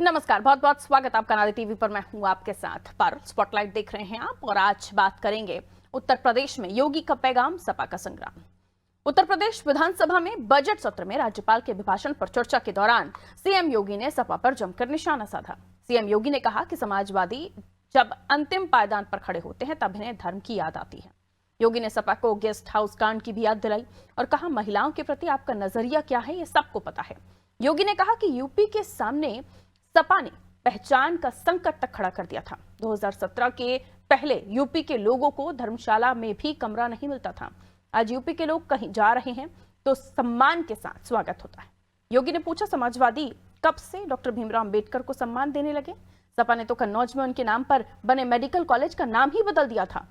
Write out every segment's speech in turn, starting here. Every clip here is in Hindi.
नमस्कार, बहुत बहुत स्वागत आपका नारी टीवी पर। मैं हूं आपके साथ पारुल। स्पॉटलाइट देख रहे हैं आप और आज बात करेंगे उत्तर प्रदेश में योगी का पैगाम, सपा का संग्राम। उत्तर प्रदेश विधानसभा में बजट सत्र में राज्यपाल के अभिभाषण पर चर्चा के दौरान सीएम योगी ने सपा पर जमकर निशाना साधा। सीएम योगी ने कहा कि समाजवादी जब अंतिम पायदान पर खड़े होते हैं तब इन्हें धर्म की याद आती है। योगी ने सपा को गेस्ट हाउस कांड की भी याद दिलाई और कहा, महिलाओं के प्रति आपका नजरिया क्या है ये सबको पता है। योगी ने कहा कि यूपी के सामने सपा ने पहचान का संकट तक खड़ा कर दिया था। 2017 के पहले यूपी के लोगों को धर्मशाला में भी कमरा नहीं मिलता था। आज यूपी के लोग कहीं जा रहे हैं तो सम्मान के साथ स्वागत होता है। योगी ने पूछा, समाजवादी कब से डॉक्टर भीमराव अंबेडकर को सम्मान देने लगे? सपा ने तो कन्नौज में उनके नाम पर बने मेडिकल कॉलेज का नाम ही बदल दिया था।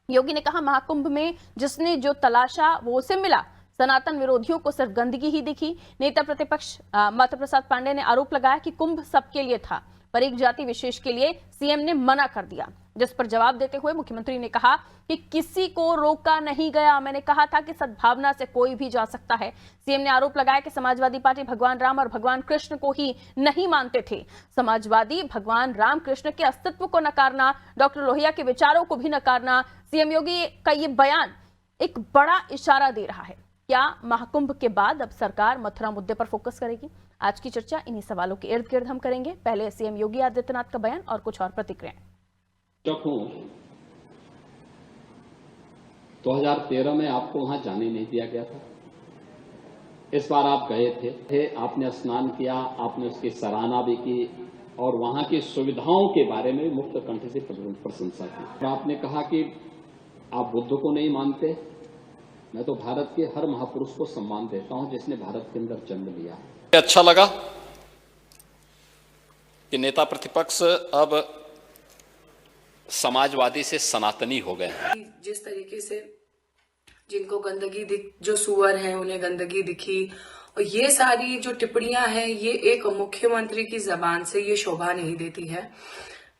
योगी ने कहा, महाकुंभ में जिसने जो तलाशा वो उसे मिला। सनातन विरोधियों को सिर्फ गंदगी ही दिखी। नेता प्रतिपक्ष माता प्रसाद पांडे ने आरोप लगाया कि कुंभ सबके लिए था, पर एक जाति विशेष के लिए सीएम ने मना कर दिया, जिस पर जवाब देते हुए मुख्यमंत्री ने कहा कि किसी को रोका नहीं गया। मैंने कहा था कि सद्भावना से कोई भी जा सकता है। सीएम ने आरोप लगाया कि समाजवादी पार्टी भगवान राम और भगवान कृष्ण को ही नहीं मानते थे। समाजवादी भगवान राम कृष्ण के अस्तित्व को नकारना, डॉक्टर लोहिया के विचारों को भी नकारना, सीएम योगी का ये बयान एक बड़ा इशारा दे रहा है। क्या महाकुंभ के बाद अब सरकार मथुरा मुद्दे पर फोकस करेगी? आज की चर्चा इन्हीं सवालों के इर्द गिर्द हम करेंगे। पहले सीएम योगी आदित्यनाथ का बयान और कुछ और प्रतिक्रियाएं। 2013 में आपको वहां जाने नहीं दिया गया था। इस बार आप गए थे, आपने स्नान किया, आपने उसकी सराहना भी की और वहां की सुविधाओं के बारे में मुक्त कंठ से प्रशंसा की। आपने कहा कि आप बुद्ध को नहीं मानते। मैं तो भारत के हर महापुरुष को सम्मान देता हूं जिसने भारत के अंदर जन्म लिया। अच्छा लगा कि नेता प्रतिपक्ष अब समाजवादी से सनातनी हो गए हैं। जिस तरीके से जिनको गंदगी जो सुअर हैं उन्हें गंदगी दिखी, और ये सारी जो टिप्पणियां हैं ये एक मुख्यमंत्री की जबान से ये शोभा नहीं देती है।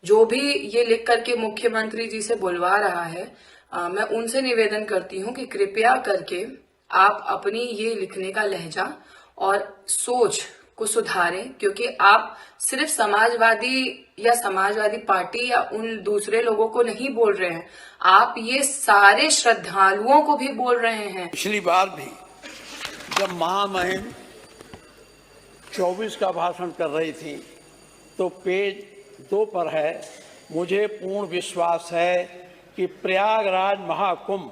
जो भी ये लिख करके मुख्यमंत्री जी से बुलवा रहा है, मैं उनसे निवेदन करती हूं कि कृपया करके आप अपनी ये लिखने का लहजा और सोच को सुधारें, क्योंकि आप सिर्फ समाजवादी या समाजवादी पार्टी या उन दूसरे लोगों को नहीं बोल रहे हैं, आप ये सारे श्रद्धालुओं को भी बोल रहे हैं। पिछली बार भी जब महामहिम 24 का भाषण कर रही थी तो पेज 2 पर है, मुझे पूर्ण विश्वास है कि प्रयागराज महाकुंभ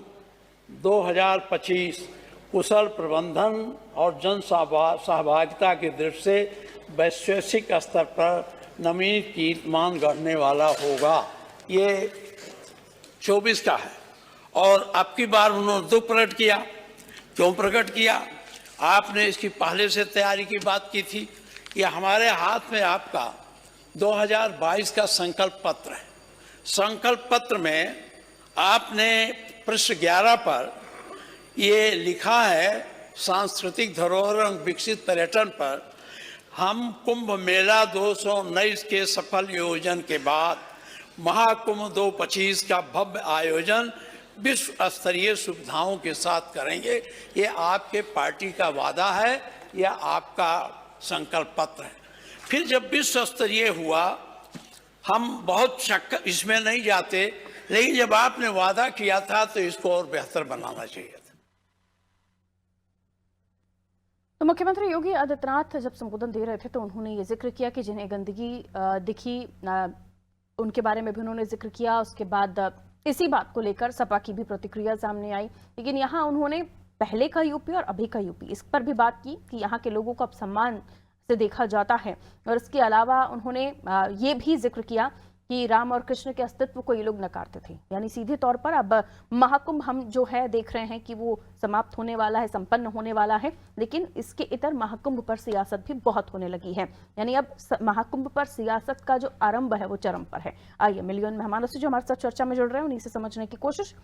2025 कुशल प्रबंधन और जन सहभागिता की दृष्टि से वैश्विक स्तर पर नवीन कीर्तिमान गढ़ने वाला होगा। ये 24 का है और अब की बार उन्होंने दुख प्रकट किया। क्यों प्रकट किया? आपने इसकी पहले से तैयारी की बात की थी कि हमारे हाथ में आपका 2022 का संकल्प पत्र है। संकल्प पत्र में आपने पृष्ठ 11 पर ये लिखा है, सांस्कृतिक धरोहर विकसित पर्यटन पर हम कुंभ मेला 219 के सफल आयोजन के बाद महाकुंभ 2025 का भव्य आयोजन विश्व स्तरीय सुविधाओं के साथ करेंगे। ये आपके पार्टी का वादा है या आपका संकल्प पत्र है। फिर जब विश्व स्तरीय हुआ, हम बहुत शक इसमें नहीं जाते, लेकिन जब आपने वादा किया था तो इसको और बेहतर बनाना चाहिए था। तो मुख्यमंत्री योगी आदित्यनाथ जब संबोधन दे रहे थे तो उन्होंने ये जिक्र किया कि जिन्हें गंदगी दिखी उनके बारे में भी उन्होंने जिक्र किया। उसके बाद इसी बात को लेकर सपा की भी प्रतिक्रिया सामने आई, लेकिन यहाँ उन्होंने पहले का यूपी और अभी का यूपी इस पर भी बात की कि यहाँ के लोगों को अब सम्मान से देखा जाता है। और इसके अलावा उन्होंने ये भी जिक्र किया कि राम और कृष्ण के अस्तित्व को ये लोग नकारते थे। यानी सीधे तौर पर अब महाकुंभ हम जो है देख रहे हैं कि वो समाप्त होने वाला है, संपन्न होने वाला है, लेकिन इसके इतर महाकुंभ पर सियासत भी बहुत होने लगी है। यानी अब महाकुंभ पर सियासत का जो आरंभ है वो चरम पर है। आइए मिलियन मेहमानों से जो हमारे साथ चर्चा में जुड़ रहे हैं उन्हीं से समझने की कोशिश।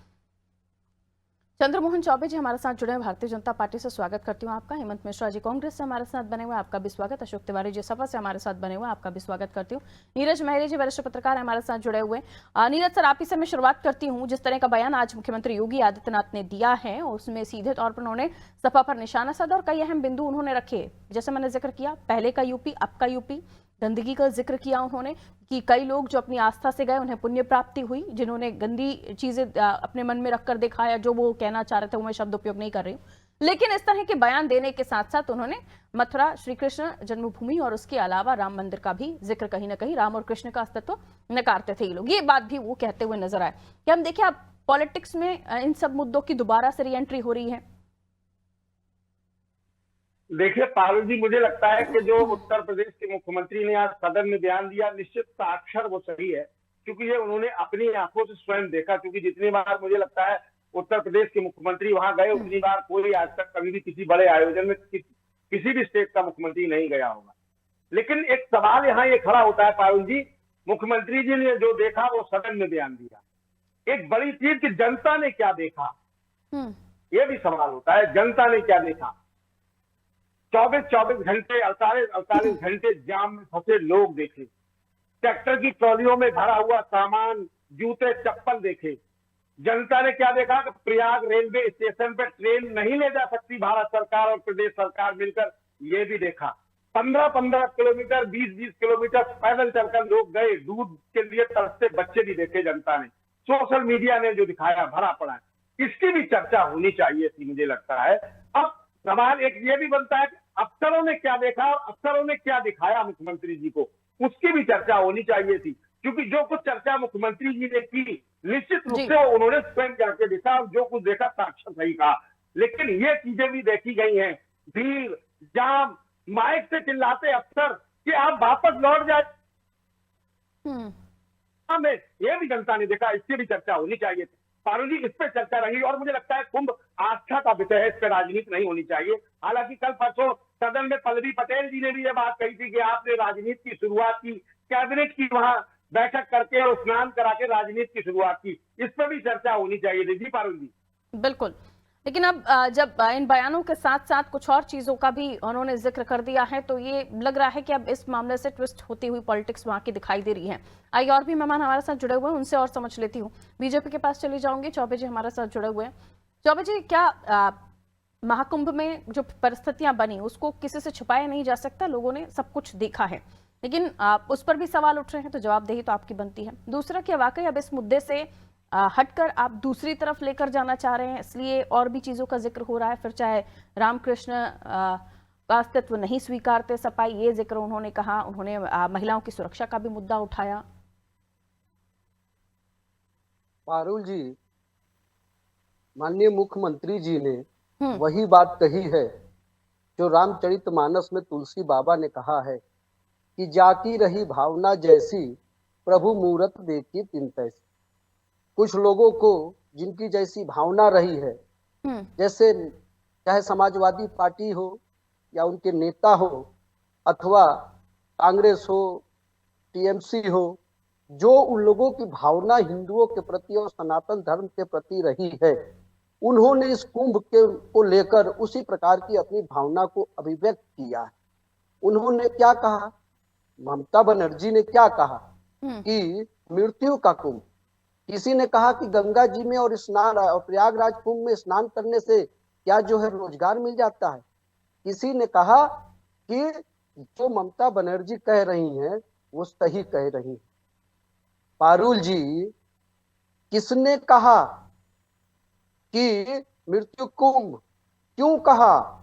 चंद्रमोहन चौबे जी हमारे साथ जुड़े हैं, भारतीय जनता पार्टी से, स्वागत करती हूं आपका। हेमंत मिश्रा जी कांग्रेस से हमारे साथ बने हुए, आपका भी स्वागत। अशोक तिवारी जी सपा से हमारे साथ बने हुए, आपका भी स्वागत करती हूं। नीरज मेहरी जी वरिष्ठ पत्रकार हमारे साथ जुड़े हुए। नीरज सर, आप ही से मैं शुरुआत करती हूं। जिस तरह का बयान आज मुख्यमंत्री योगी आदित्यनाथ ने दिया है उसमें सीधे तौर पर उन्होंने सपा पर निशाना साधा और कई अहम बिंदु उन्होंने रखे। जैसे मैंने जिक्र किया, पहले का यूपी, अब का यूपी, गंदगी का जिक्र किया उन्होंने कि कई लोग जो अपनी आस्था से गए उन्हें पुण्य प्राप्ति हुई, जिन्होंने गंदी चीजें अपने मन में रखकर दिखाया, जो वो कहना चाह रहे थे वो मैं शब्द उपयोग नहीं कर रही हूँ। लेकिन इस तरह के बयान देने के साथ साथ उन्होंने मथुरा श्री कृष्ण जन्मभूमि और उसके अलावा राम मंदिर का भी जिक्र, कहीं ना कहीं राम और कृष्ण का अस्तित्व नकारते थे ये लोग। ये बात भी वो कहते हुए नजर आए कि हम देखिए अब पॉलिटिक्स में इन सब मुद्दों की दोबारा से रीएंट्री हो रही है। देखिए पारुल जी, मुझे लगता है कि जो उत्तर प्रदेश के मुख्यमंत्री ने आज सदन में बयान दिया, निश्चित साक्षर वो सही है, क्योंकि ये उन्होंने अपनी आंखों से स्वयं देखा। क्योंकि जितनी बार मुझे लगता है उत्तर प्रदेश के मुख्यमंत्री वहां गए, उतनी बार कोई आज तक कभी भी किसी बड़े आयोजन में किसी भी स्टेट का मुख्यमंत्री नहीं गया होगा। लेकिन एक सवाल यहाँ ये खड़ा होता है पारुल जी, मुख्यमंत्री जी ने जो देखा वो सदन में बयान दिया। एक बड़ी चीज कि जनता ने क्या देखा, ये भी सवाल होता है, जनता ने क्या देखा। 24 घंटे 48 घंटे जाम में फंसे लोग देखे, ट्रैक्टर की ट्रॉलियों में भरा हुआ सामान, जूते चप्पल देखे। जनता ने क्या देखा कि प्रयाग रेलवे स्टेशन पर ट्रेन नहीं ले जा सकती भारत सरकार और प्रदेश सरकार मिलकर, ये भी देखा। 15-15 किलोमीटर 20-20 किलोमीटर पैदल चलकर लोग गए, दूध के लिए तरसते बच्चे भी देखे जनता ने। सोशल मीडिया ने जो दिखाया भरा पड़ा है, इसकी भी चर्चा होनी चाहिए थी मुझे लगता है। अब सवाल एक ये भी बनता है कि अफसरों ने क्या देखा और अफसरों ने क्या दिखाया मुख्यमंत्री जी को, उसकी भी चर्चा होनी चाहिए थी। क्योंकि जो कुछ चर्चा मुख्यमंत्री जी ने की, निश्चित रूप से उन्होंने स्वयं जाके देखा और जो कुछ देखा साक्षर सही कहा। लेकिन ये चीजें भी देखी गई हैं, भीड़, जाम, माइक से चिल्लाते अफसर कि आप वापस लौट जाए, में ये भी जनता ने देखा, इसकी भी चर्चा होनी चाहिए थी। पारुल जी, इस पर चर्चा रही और मुझे लगता है कुंभ आस्था का विषय है, इस पर राजनीति नहीं होनी चाहिए। हालांकि कल परसों सदन में पल्लवी पटेल जी ने भी ये बात कही थी कि आपने राजनीति की शुरुआत की, कैबिनेट की वहां बैठक करके और स्नान करा के राजनीति की शुरुआत की, इस पर भी चर्चा होनी चाहिए थी। जी पारुल जी, बिल्कुल। लेकिन अब जब इन बयानों के साथ साथ कुछ और चीजों का भी उन्होंने जिक्र कर दिया है, तो ये लग रहा है कि अब इस मामले से ट्विस्ट होती हुई पॉलिटिक्स वहां की दिखाई दे रही है। आइए और भी मेहमान हमारे साथ जुड़े हुए हैं, उनसे और समझ लेती हूँ। बीजेपी के पास चली जाऊंगी, चौबे जी हमारे साथ जुड़े हुए हैं। चौबे जी, क्या महाकुंभ में जो परिस्थितियां बनी उसको किसी से छुपाया नहीं जा सकता, लोगों ने सब कुछ देखा है, लेकिन उस पर भी सवाल उठ रहे हैं, तो जवाबदेही तो आपकी बनती है। दूसरा, क्या वाकई अब इस मुद्दे से हटकर आप दूसरी तरफ लेकर जाना चाह रहे हैं, इसलिए और भी चीजों का जिक्र हो रहा है? फिर चाहे रामकृष्ण का अस्तित्व नहीं स्वीकारते सपाई, ये जिक्र उन्होंने कहा, उन्होंने महिलाओं की सुरक्षा का भी मुद्दा उठाया। पारुल जी, माननीय मुख्यमंत्री जी ने वही बात कही है जो रामचरितमानस में तुलसी बाबा ने कहा है कि जाकी रही भावना जैसी, प्रभु मूरत देखी तिन तैसी। कुछ लोगों को जिनकी जैसी भावना रही है, जैसे चाहे समाजवादी पार्टी हो या उनके नेता हो, अथवा कांग्रेस हो, टीएमसी हो, जो उन लोगों की भावना हिंदुओं के प्रति और सनातन धर्म के प्रति रही है, उन्होंने इस कुंभ को लेकर उसी प्रकार की अपनी भावना को अभिव्यक्त किया है। उन्होंने क्या कहा, ममता बनर्जी ने क्या कहा कि मृत्यु का कुंभ। किसी ने कहा कि गंगा जी में और स्नान और प्रयागराज कुंभ में स्नान करने से क्या जो है रोजगार मिल जाता है। किसी ने कहा कि जो ममता बनर्जी कह रही हैं वो सही कह रही हैं। पारुल जी, किसने कहा कि मृत्यु कुंभ, क्यों कहा,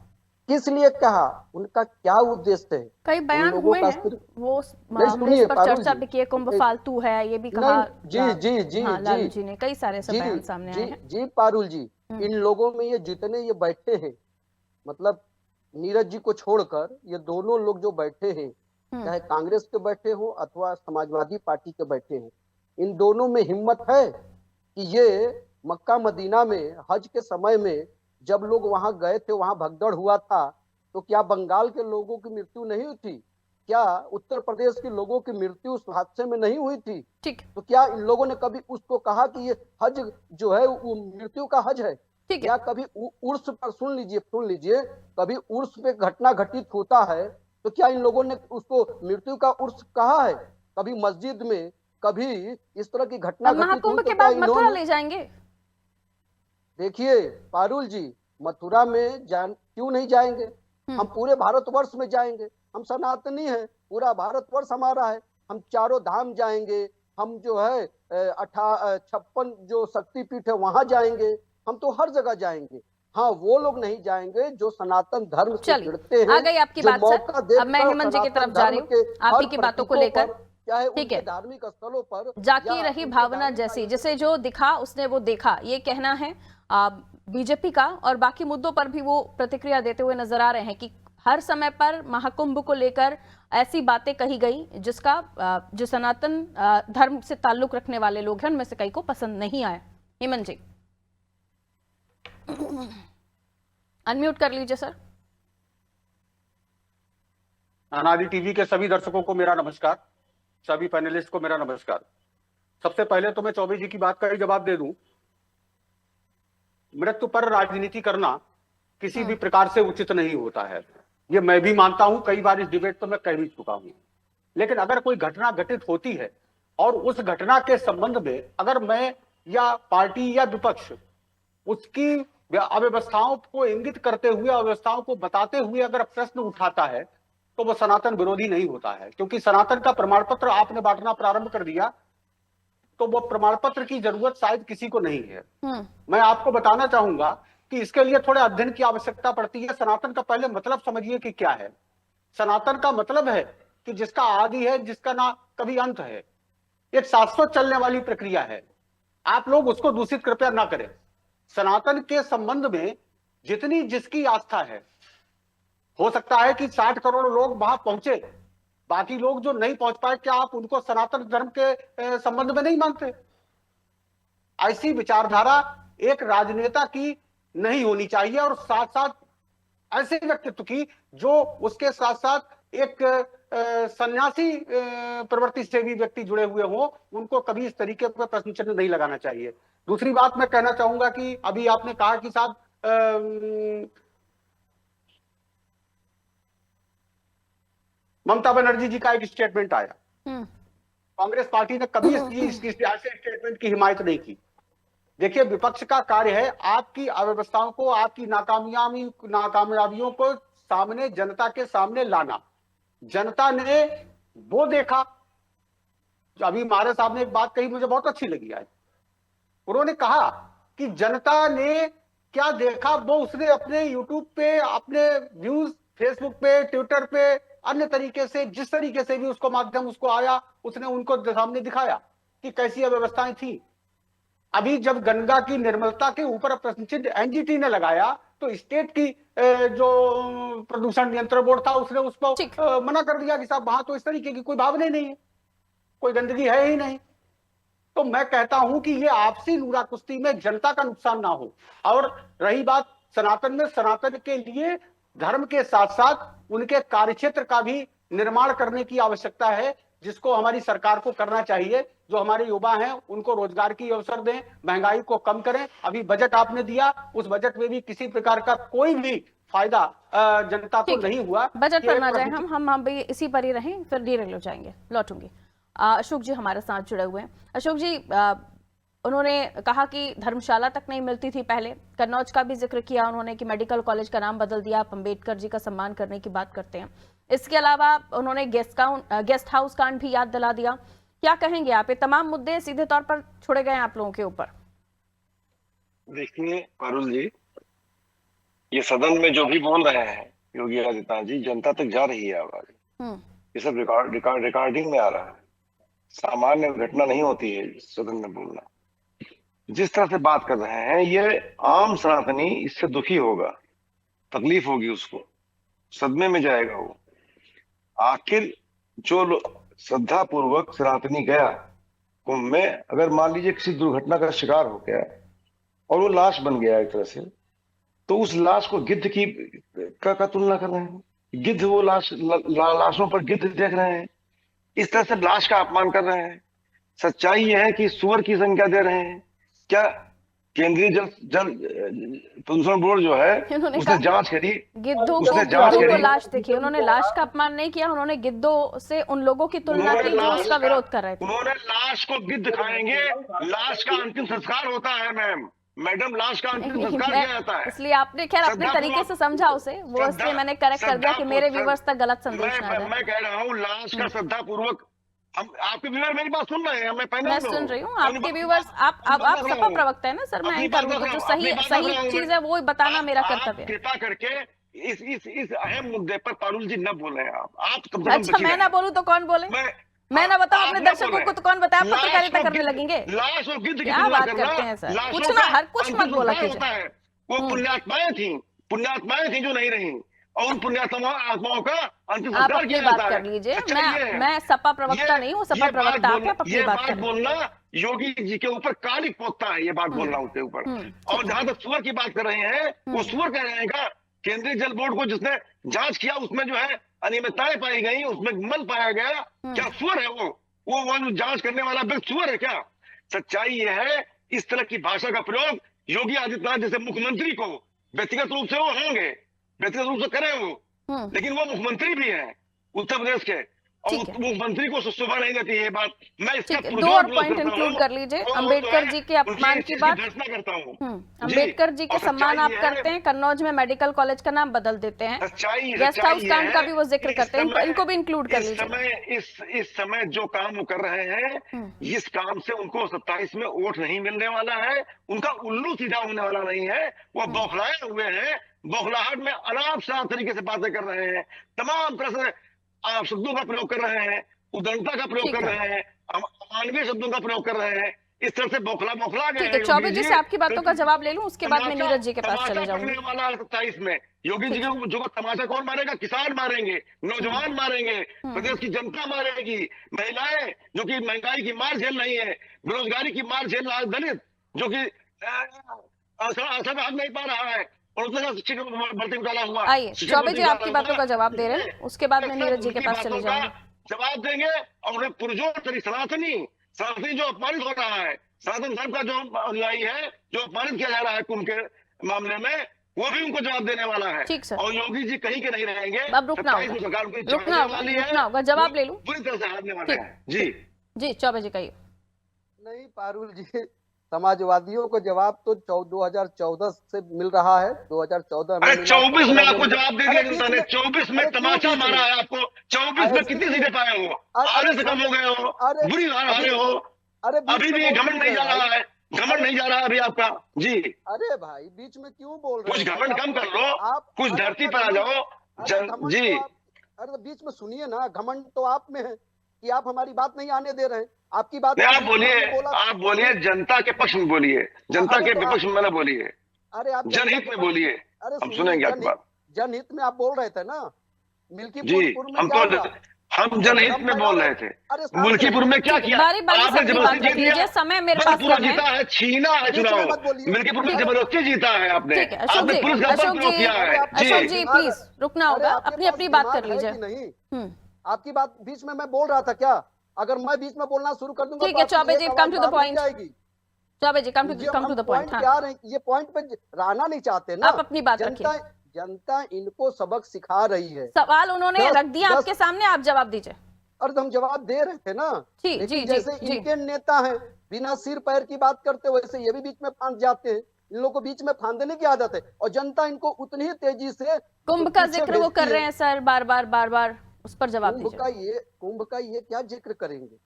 किस लिए कहा, उनका क्या उद्देश्य है? कई बयान हुए हैं, वो मामले पर चर्चा भी की, कुंभ फालतू है, ये भी कहा। लालू जी ने कई सारे ऐसे बयान सामने आए हैं। जी पारुल जी, इन लोगों में ये जितने ये बैठे हैं, मतलब नीरज जी को छोड़कर ये दोनों लोग जो बैठे हैं, चाहे कांग्रेस के बैठे हो अथवा समाजवादी पार्टी के बैठे हैं, इन दोनों में हिम्मत है कि ये मक्का मदीना में हज के समय में जब लोग वहां गए थे, वहां भगदड़ हुआ था, तो क्या बंगाल के लोगों की मृत्यु नहीं हुई थी? क्या उत्तर प्रदेश के लोगों की मृत्यु उस हादसे में नहीं हुई थी? ठीक। तो क्या इन लोगों ने कभी उसको कहा कि ये हज जो है वो मृत्यु का हज है? या कभी उर्स पर सुन लीजिए, कभी उर्स पे घटना घटित होता है तो क्या इन लोगों ने उसको मृत्यु का उर्स कहा है? कभी मस्जिद में, कभी इस तरह की घटना घटित हुई के बाद मथुरा ले जाएंगे। देखिए पारुल जी, मथुरा में क्यों नहीं जाएंगे? हम पूरे भारतवर्ष में जाएंगे, हम सनातनी हैं, पूरा भारतवर्ष हमारा है, हम चारों धाम जाएंगे, हम जो है 56 जो शक्तिपीठ है वहां जाएंगे, हम तो हर जगह जाएंगे। हाँ, वो लोग नहीं जाएंगे जो सनातन धर्म से जुड़ते हैं। आ गई आपकी बात सर। अब मैं हेमंत जी की तरफ जा रही हूँ आप ही की बातों को लेकर। चाहे ठीक उनके है, धार्मिक स्थलों पर जाकी रही भावना जैसी, जिसे जो दिखा उसने वो देखा, ये कहना है बीजेपी का। और बाकी मुद्दों पर भी वो प्रतिक्रिया देते हुए नजर आ रहे हैं कि हर समय पर महाकुंभ को लेकर ऐसी बातें कही गई जिसका जो सनातन धर्म से ताल्लुक रखने वाले लोग हैं उनमें से कई को पसंद नहीं आया। हेमंत जी अनम्यूट कर लीजिए सर। अनादि टीवी के सभी दर्शकों को मेरा नमस्कार, सभी पैनलिस्ट को मेरा नमस्कार। सबसे पहले तो मैं चौबे जी की बात का ही जवाब दे दूं, मृत्यु पर राजनीति करना किसी भी प्रकार से उचित नहीं होता है, ये मैं भी मानता हूं, कई बार इस डिबेट तो मैं कह भी चुका हूं। लेकिन अगर कोई घटना घटित होती है और उस घटना के संबंध में अगर मैं या पार्टी या विपक्ष उसकी अव्यवस्थाओं को इंगित करते हुए, अव्यवस्थाओं को बताते हुए अगर प्रश्न उठाता है तो वो सनातन विरोधी नहीं होता है। क्योंकि सनातन का प्रमाण पत्र आपने बांटना प्रारंभ कर दिया तो वो प्रमाण पत्र की जरूरत शायद किसी को नहीं है। मैं आपको बताना चाहूंगा कि इसके लिए थोड़े अध्ययन की आवश्यकता पड़ती है। सनातन का पहले मतलब समझिए कि क्या है। सनातन का मतलब है कि जिसका आदि है, जिसका ना कभी अंत है, एक शाश्वत चलने वाली प्रक्रिया है। आप लोग उसको दूषित कृपया ना करें। सनातन के संबंध में जितनी जिसकी आस्था है, हो सकता है कि 60 करोड़ लोग वहां पहुंचे, बाकी लोग जो नहीं पहुंच पाए, क्या आप उनको सनातन धर्म के संबंध में नहीं मानते? ऐसी विचारधारा एक राजनेता की नहीं होनी चाहिए और साथ साथ ऐसे व्यक्तित्व की जो उसके साथ साथ एक सन्यासी प्रवृत्ति से भी व्यक्ति जुड़े हुए हों, उनको कभी इस तरीके पर प्रश्न चिन्ह नहीं लगाना चाहिए। दूसरी बात मैं कहना चाहूंगा कि अभी आपने कहा कि साहब ममता बनर्जी जी का एक स्टेटमेंट आया, कांग्रेस पार्टी ने कभी ऐसे स्टेटमेंट की हिमायत नहीं की। देखिए, विपक्ष का कार्य है आपकी अव्यवस्थाओं को, आपकी नाकामयाबियों को सामने, जनता के सामने लाना। जनता ने वो देखा। अभी मारे साहब ने एक बात कही, मुझे बहुत अच्छी लगी आज। उन्होंने कहा कि जनता ने क्या देखा वो उसने अपने यूट्यूब पे, अपने व्यूज फेसबुक पे, ट्विटर पे, अन्य तरीके से, जिस तरीके से भी उसको माध्यम उसको आया, उसने उनको सामने दिखाया कि कैसी अव्यवस्थाएं थी। अभी जब गंगा की निर्मलता के ऊपर प्रश्न चिन्ह एनजीटी ने लगाया तो स्टेट की जो प्रदूषण नियंत्रण बोर्ड था उसने उसको मना कर दिया कि साहब वहां तो इस तरीके की कोई भावना नहीं है, कोई गंदगी है ही नहीं। तो मैं कहता हूं कि ये आपसी नूरा कुश्ती में जनता का नुकसान ना हो। और रही बात सनातन में, सनातन के लिए धर्म के साथ साथ उनके कार्यक्षेत्र का भी निर्माण करने की आवश्यकता है, जिसको हमारी सरकार को करना चाहिए। जो हमारे युवा हैं उनको रोजगार की अवसर दें, महंगाई को कम करें। अभी बजट आपने दिया, उस बजट में भी किसी प्रकार का कोई भी फायदा जनता को नहीं हुआ। बजट पर ना जाए, हम भी इसी पर ही रहें, फिर डिटेल हो जाएंगे, लौटूंगी। अशोक जी हमारे साथ जुड़े हुए हैं। अशोक जी, उन्होंने कहा कि धर्मशाला तक नहीं मिलती थी पहले, कन्नौज का भी जिक्र किया उन्होंने कि मेडिकल कॉलेज का नाम बदल दिया, आप अम्बेडकर जी का सम्मान करने की बात करते हैं। इसके अलावा उन्होंने गेस्ट हाउस कांड भी याद दिला दिया। क्या कहेंगे आप? ये तमाम मुद्दे सीधे तौर पर छोड़े गए आप लोगों के ऊपर। देखिए पारुल जी, ये सदन में जो भी बोल रहे हैं योगी आदित्यनाथ जी, जनता तक जा रही है आवाज। ये सब रिकॉर्डिंग में आ रहा है। सामान्य घटना नहीं होती है सदन में बोलना। जिस तरह से बात कर रहे हैं, ये आम सनातनी इससे दुखी होगा, तकलीफ होगी उसको, सदमे में जाएगा वो। आखिर जो श्रद्धा पूर्वक सनातनी गया कुंभ में, अगर मान लीजिए किसी दुर्घटना का शिकार हो गया और वो लाश बन गया एक तरह से, तो उस लाश को गिद्ध की का तुलना कर रहे हैं। गिद्ध वो लाशों पर गिद्ध देख रहे हैं, इस तरह से लाश का अपमान कर रहे हैं। सच्चाई यह है कि सुअर की संख्या दे रहे हैं। क्या केंद्रीय जल प्रदूषण बोर्ड जो है उसने जांच करी, गिद्धों को लाश देखी। उन्होंने लाश का अपमान नहीं किया, उन्होंने गिद्धों से उन लोगों की तुलना की जो उसका विरोध कर रहे थे। उन्होंने लाश को गिद्ध खाएंगे, लाश का अंतिम संस्कार होता है मैम। मैडम लाश का अंतिम नहीं, संस्कार किया जाता है। इसलिए आपने खैर अपने तरीके से समझा उसे, वो इसलिए मैंने करेक्ट कर दिया कि मेरे व्यूवर्स तक गलत संदेश ना जाए। मैं कह रहा हूँ लाश का श्रद्धा पूर्वक, हम आपके व्यूअर मेरी बात सुन रहे हैं, मैं सुन रही हूँ आपके व्यूवर्स। आप सपा प्रवक्ता है ना सर, मैं एंकर हूँ, जो सही चीज है वो बताना मेरा कर्तव्य है। कृपा करके इस अहम मुद्दे पर पारुल जी न बोले आप। अच्छा, मैं ना बोलूं तो कौन बोले? मैं ना बताऊं अपने दर्शकों को तो कौन बताए? आप पत्रकारिता करने लगेंगे? लाश और गिद्ध क्या बात करते हैं सर, कुछ ना, हर कुछ मत बोला कीजिए। वो पुण्यात्माएं थी जो नहीं रही, और उन पुण्यात्माओं का अंतिम आप संस्कार अपनी किया बात जाता कर है। लीजिए। अच्छा, मैं सपा प्रवक्ता नहीं हूँ, सपा प्रवक्ता आप हैं, अपनी बात कर बोलना योगी जी के ऊपर काली पोता है, ये बात बोलना उसके ऊपर। और जहां तक सुअर की बात कर रहे हैं, वो सुअर कह रहे हैं का केंद्रीय जल बोर्ड को जिसने जांच किया उसमें जो है अनियमितताएं पाई गई, उसमें मल पाया गया, क्या सुअर है वो जो जांच करने वाला व्यक्ति सुअर है क्या? सच्चाई ये है, इस तरह की भाषा का प्रयोग योगी आदित्यनाथ जैसे मुख्यमंत्री को व्यक्तिगत रूप से वो होंगे, व्यक्तिगत रूप से करें वो, लेकिन वो मुख्यमंत्री भी हैं उत्तर प्रदेश के, और मुख्यमंत्री को शोभा नहीं देती है बात। मैं इसका दो और पॉइंट इंक्लूड कर लीजिए। अंबेडकर जी के अपमान की बात करता हूँ। अंबेडकर जी के सम्मान आप करते हैं, कन्नौज में मेडिकल कॉलेज का नाम बदल देते हैं, गेस्ट हाउस कांड का भी वो जिक्र करते हैं, इनको भी इंक्लूड कर लीजिए। इस समय जो काम वो कर रहे हैं, इस काम से उनको 27 में वोट नहीं मिलने वाला है, उनका उल्लू सीधा होने वाला नहीं है, वो बौखलाए हुए हैं, बौखलाहट में अनाप शनाप तरीके से बातें कर रहे हैं, तमाम तरह से आप शब्दों का प्रयोग कर रहे हैं, उदारता का प्रयोग कर रहे हैं, अमानवीय शब्दों का प्रयोग कर रहे हैं, इस तरह से बौखला गए हैं। चौबे जी से आपकी बातों का जवाब ले लूं, उसके बाद मैं नीरज जी के पास चले जाऊंगी। वाला 27 में योगी जी को जो तमाशा कौन मारेगा? किसान मारेंगे, नौजवान मारेंगे, प्रदेश की जनता मारेगी, महिलाएं जो कि महंगाई की मार झेल रही है, बेरोजगारी की मार झेल रहा है, दलित जो कि असर हाथ नहीं पा रहा है, और आइए चौबे जी आपकी बातों का जवाब दे रहे हैं, उसके बाद मैं नीरज जी के पास चले जाऊंगी। जवाब देंगे और उन्हें पुरजोर सनातनी जो अपमानित हो रहा है, सनातन धर्म का जो अनुयायी है, जो अपमानित किया जा रहा है कुंभ के मामले में, वो भी उनको जवाब देने वाला है। ठीक सर। और योगी जी कहीं के नहीं रहेंगे। अब रुकना होगा, जवाब ले लूं पूरी तरह से हारने वाले हैं। जी चौबे जी कहिए। नहीं पारुल जी, समाजवादियों को जवाब तो 2014 से मिल रहा है, 2014 में 24 में आपको जवाब दे दिया जनता ने, 24 में तमाचा मारा है आपको, 24 में कितनी सीटें पाए हो, आधे से कम हो गए हो, बुरी हारे हो, अभी भी घमंड नहीं जा रहा है, घमंड नहीं जा रहा है अभी आपका। जी अरे भाई बीच में क्यों बोल रहे हैं? कुछ घमंड कम कर लो, कुछ धरती पर आ जाओ जी। अरे बीच में सुनिए ना, घमंड तो आप में है कि आप हमारी बात नहीं आने दे रहे हैं। आपकी बात आप बोलिए, जनता के पक्ष में बोलिए, जनता के विपक्ष में न बोलिए, अरे आप जनहित में बोलिए, हम सुनेंगे आपकी बात। जनहित में आप बोल रहे थे ना, मिल्कीपुर में हम जनहित में बोल रहे थे। मिल्कीपुर में क्या किया? आपने जबरदस्ती जीता, समय मेरे पास कम है। जीता है, छीना है चुनाव, मिल्कीपुर में जबरदस्ती जीता है आपने। आपने पुलिस का प्रयोग किया है। अशोक जी प्लीज रुकना होगा, अपनी अपनी बात कर लीजिए। नहीं आपकी बात बीच में मैं बोल रहा था क्या? अगर मैं बीच में बोलना शुरू कर दूंगा ठीक है Chaube ji, come to the point. Chaube ji come to the point. ये पॉइंट पे रहना नहीं चाहते ना, आप अपनी बात रखिए। जनता इनको सबक सिखा रही है। सवाल उन्होंने रख दिया आपके सामने, आप जवाब दीजिए। और हम जवाब दे रहे थे ना, लेकिन जैसे इनके नेता हैं बिना सिर पैर की बात करते, वैसे ये भी बीच में फांस जाते हैं। इन लोगों को बीच में फांदने की आदत है, और जनता इनको उतनी ही तेजी से कुंभ का जिक्र वो कर रहे हैं सर, बार बार उस पर जवाब दीजिए। कुंभ का ये क्या जिक्र करेंगे?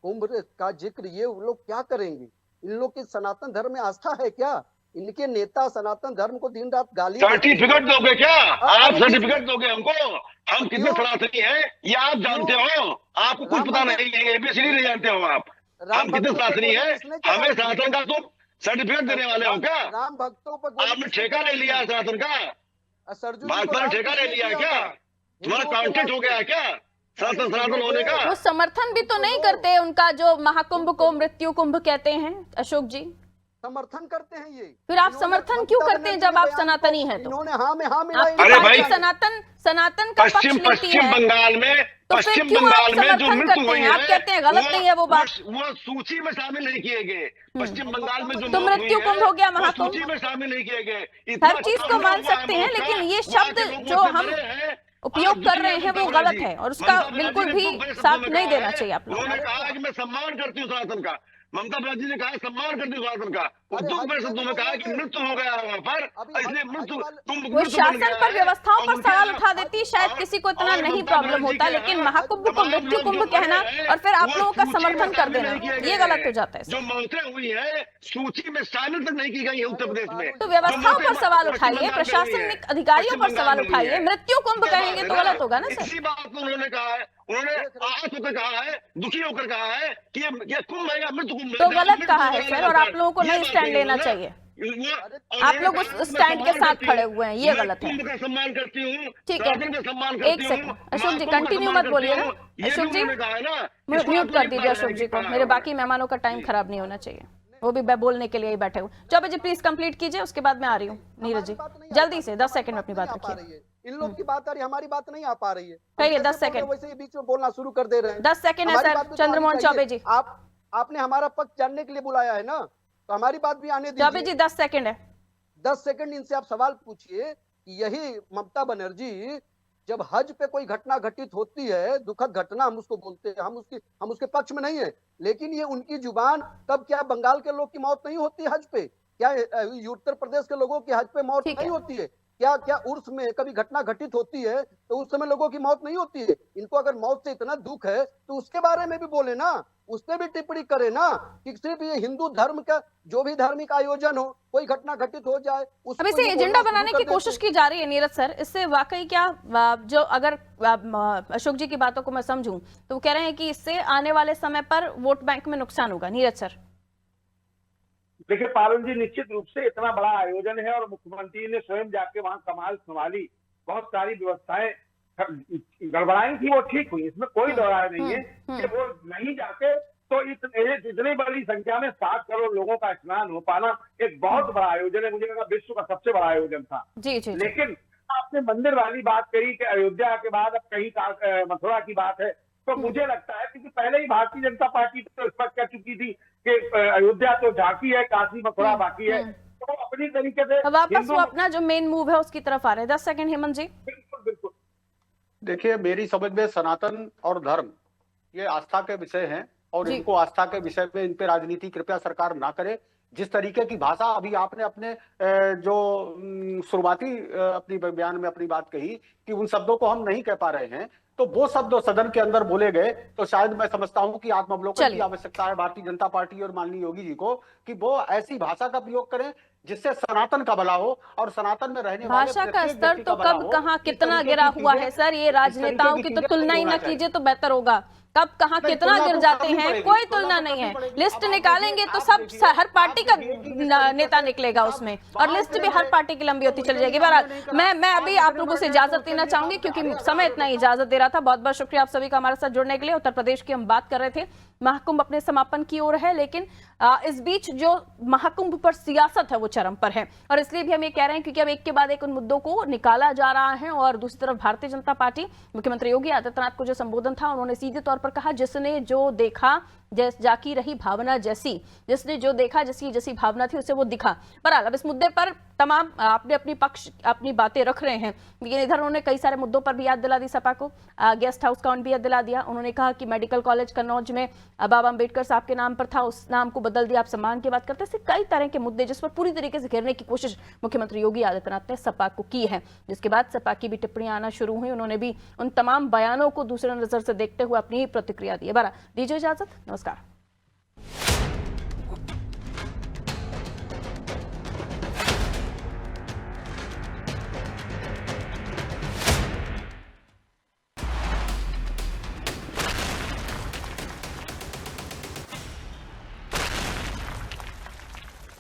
कुंभ का जिक्र ये वो लोग क्या करेंगे? इन लोग की सनातन धर्म में आस्था है क्या? इनके नेता सनातन धर्म को दिन रात गाली। सर्टिफिकेट दोगे क्या? आप सर्टिफिकेट दोगे हमको? हम कितने सनातनी हैं ये आप जानते हो? आपको कुछ पता नहीं है, एबीसीडी नहीं जानते हो आप। हम कितने सनातनी हैं? हमें सनातन का तुम सर्टिफिकेट देने वाले हो क्या? राम भक्तों पर आपने ठेका ले लिया है सनातन का? भाजपा ने ठेका ले लिया है क्या? तुम्हारा कॉन्ट्रैक्ट हो गया है क्या सनातन होने का? वो समर्थन भी तो नहीं करते उनका, जो महाकुंभ को मृत्यु कुंभ कहते हैं। अशोक जी समर्थन करते हैं ये, फिर आप समर्थन क्यों करते हैं जब आप सनातनी हैं? तो इन्होंने हाँ में हाँ मिला। अरे भाई सनातन का पश्चिम बंगाल में तो फिर क्यों आप समर्थन करते हैं? आप कहते हैं गलत नहीं है वो बात, वो सूची में शामिल नहीं किए गए। पश्चिम बंगाल में जो तो मृत्यु कुंभ हो गया, महाकुंभ सूची में शामिल नहीं किए गए। हर चीज को मान सकते हैं, लेकिन ये शब्द जो हम उपयोग कर रहे हैं वो गलत है, और उसका बिल्कुल भी साथ नहीं देना चाहिए आप लोगों ने कहा कि मैं सम्मान करती हूँ सनातन का, ममता बनर्जी ने कहा सम्मान कर दिया शासन का, उद्योग परिषदों में कहा कि मृत्यु हो गया वहां पर, इसलिए मृत्यु वो शासन पर व्यवस्थाओं पर सवाल उठा देती, शायद किसी को इतना नहीं प्रॉब्लम होता, लेकिन महाकुंभ को मृत्यु कुंभ कहना और फिर आप लोगों का समर्थन कर देना, ये गलत हो जाता है। जो मौतें हुई है सूची में शामिल तक नहीं की गई है उत्तर प्रदेश में। तो व्यवस्थाओं पर सवाल उठाइए, प्रशासनिक अधिकारियों पर सवाल उठाइए, मृत्यु कुंभ कहेंगे तो गलत होगा ना सर। इसी बात को उन्होंने कहा है, उन्होंने आहत होकर कहा है, दुखी होकर कहा है कि ये कुंभ है या मृत्यु कुंभ तो गलत कहा है सर, और आप लोगों को नहीं स्टैंड लेना चाहिए। आप लोग उस स्टैंड के साथ खड़े हुए हैं, ये गलत है। कुंभ का सम्मान करती हूँ, ठीक है, एक सेकंड अशोक जी कंटिन्यू मत बोलिए ना। अशोक जी म्यूट कर दीजिए अशोक जी को, मेरे बाकी मेहमानों का टाइम खराब नहीं होना चाहिए, वो भी बोलने के लिए ही बैठे हुए। चौबे जी प्लीज कंप्लीट कीजिए, उसके बाद मैं आ रही हूँ। नीरज जी जल्दी से 10 सेकंड में अपनी बात रखिए। इन लोग की बात आ रही है, हमारी बात नहीं आ पा रही है। कहिए 10 सेकंड, वैसे ही बीच में बोलना शुरू कर दे रहे हैं। 10 सेकंड है सर। चंद्रमोहन चौबे जी, आपने हमारा पक्ष जानने के लिए बुलाया है ना, तो हमारी बात भी आने दीजिए। चौबे जी 10 सेकंड है। 10 सेकंड इनसे आप सवाल पूछिए कि यही ममता बनर्जी जब हज पे कोई घटना घटित होती है, दुखद घटना हम उसको बोलते हैं, हम उसके पक्ष में नहीं है, लेकिन ये उनकी जुबान, तब क्या बंगाल के लोग की मौत नहीं होती हज पे? क्या उत्तर प्रदेश के लोगों की हज पे मौत नहीं होती है? क्या उर्स में कभी घटना घटित होती है तो उस समय लोगों की मौत नहीं होती है? इनको अगर मौत से इतना दुख है तो उसके बारे में भी बोले ना, उस पर भी टिप्पणी करे ना, कि सिर्फ ये हिंदू धर्म का जो भी धार्मिक आयोजन हो, कोई घटना घटित हो जाए अब इसे एजेंडा बनाने की कोशिश की जा रही है नीरज सर। इससे वाकई क्या, जो अगर अशोक जी की बातों को मैं समझूं तो वो कह रहे हैं कि इससे आने वाले समय पर वोट बैंक में नुकसान होगा। नीरज सर देखिए पारुल जी, निश्चित रूप से इतना बड़ा आयोजन है और मुख्यमंत्री ने स्वयं जाके वहां कमाल संभाली, बहुत सारी व्यवस्थाएं गड़बड़ाई थी, वो ठीक हुई, इसमें कोई दो राय नहीं है कि वो नहीं जाते तो इतनी बड़ी संख्या में 7 करोड़ लोगों का स्नान हो पाना एक बहुत बड़ा आयोजन है। मुझे लगा विश्व का सबसे बड़ा आयोजन था। जी। लेकिन आपने मंदिर वाली बात करी कि अयोध्या के बाद अब कहीं मथुरा की बात है, तो मुझे लगता है क्योंकि पहले ही भारतीय जनता पार्टी तो स्पष्ट कर चुकी थी कि अयोध्या तो झांकी है, काशी मथुरा बाकी है, तो अपनी तरीके से वापस वो अपना जो मेन मूव है उसकी तरफ आ रहे हैं। 10 सेकंड हेमंत जी। बिल्कुल। देखिए मेरी समझ में सनातन और धर्म ये आस्था के विषय हैं, और इनको आस्था के विषय में इन पे राजनीति कृपया सरकार ना करे। जिस तरीके की भाषा अभी आपने अपने जो शुरुआती अपनी बयान में अपनी बात कही कि उन शब्दों को हम नहीं कह पा रहे हैं, तो वो शब्द सदन के अंदर बोले गए, तो शायद मैं समझता हूं कि आत्मावलोकन की आवश्यकता है भारतीय जनता पार्टी और माननीय योगी जी को, कि वो ऐसी भाषा का प्रयोग करें जिससे सनातन का भला हो और सनातन में रहने वाले भाषा का स्तर तो कब कहाँ कितना गिरा हुआ है सर, ये राजनेताओं की तो तुलना ही ना कीजिए तो बेहतर होगा। कब कहाँ कितना गिर जाते हैं, कोई तुलना नहीं है। लिस्ट निकालेंगे तो सब हर पार्टी का नेता निकलेगा उसमें, और लिस्ट भी हर पार्टी की लंबी होती चली जाएगी। बहरहाल मैं अभी आप लोगों से इजाजत देना चाहूंगी क्योंकि समय इतना ही इजाजत दे रहा था। बहुत बहुत शुक्रिया आप सभी का हमारे साथ जुड़ने के लिए। उत्तर प्रदेश की हम बात कर रहे थे, महाकुंभ अपने समापन की ओर है, लेकिन इस बीच जो महाकुंभ पर सियासत है वो चरम पर है, और इसलिए भी हम ये कह रहे हैं क्योंकि अब एक के बाद एक उन मुद्दों को निकाला जा रहा है। और दूसरी तरफ भारतीय जनता पार्टी, मुख्यमंत्री योगी आदित्यनाथ को जो संबोधन था, उन्होंने सीधे तौर पर कहा जिसने जो देखा जाकी रही भावना जैसी, जिसने जो देखा जैसी भावना थी उससे वो दिखा। बहरहाल अब इस मुद्दे पर तमाम आपने अपनी पक्ष अपनी बातें रख रहे हैं, लेकिन इधर उन्होंने कई सारे मुद्दों पर भी याद दिला दी सपा को। गेस्ट हाउस का भी याद दिला दिया। उन्होंने कहा कि मेडिकल कॉलेज कन्नौज में बाबा अम्बेडकर साहब के नाम पर था, उस नाम को बदल दिया, आप सम्मान की बात करते हैं। कई तरह के मुद्दे जिस पर पूरी तरीके से घेरने की कोशिश मुख्यमंत्री योगी आदित्यनाथ ने सपा को की है, जिसके बाद सपा की भी टिप्पणियां आना शुरू हुई। उन्होंने भी उन तमाम बयानों को दूसरे नजर से देखते हुए अपनी प्रतिक्रिया दी है। बहरहाल दीजिए इजाजत, नमस्कार।